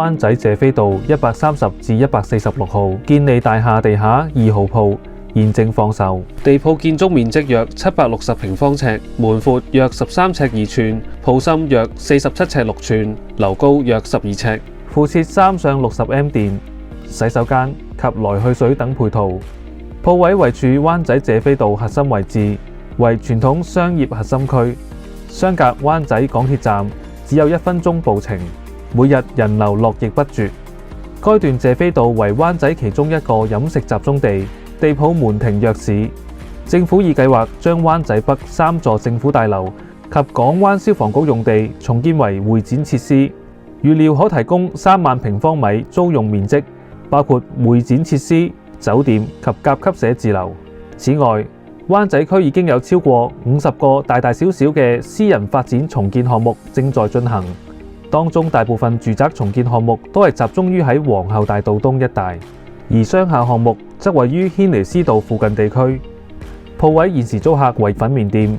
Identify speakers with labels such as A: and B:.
A: 灣仔謝斐道130至146號建利大廈地下2號鋪現正放售。地鋪建築面積約760平方尺，門闊約13尺2寸，鋪深約47尺6寸，樓高約12尺，附設3上60M 電、洗手間及來去水等配套。鋪位位處灣仔謝斐道核心位置，為傳統商業核心區，相隔灣仔港鐵站只有1分鐘步程，每日人流絡繹不絕。該段謝斐道為灣仔其中一個飲食集中地，地鋪門庭若市。政府已計劃將灣仔北3座政府大樓及港灣消防局用地重建為會展設施，預料可提供3萬平方米租用面積，包括會展設施、酒店及甲級寫字樓。此外，灣仔區已經有超過50個大大小小嘅私人發展重建項目正在進行，當中大部分住宅重建項目都係集中於喺皇后大道東一帶，而商廈項目則位於軒尼詩道附近地區。鋪位現時租客為粉麵店、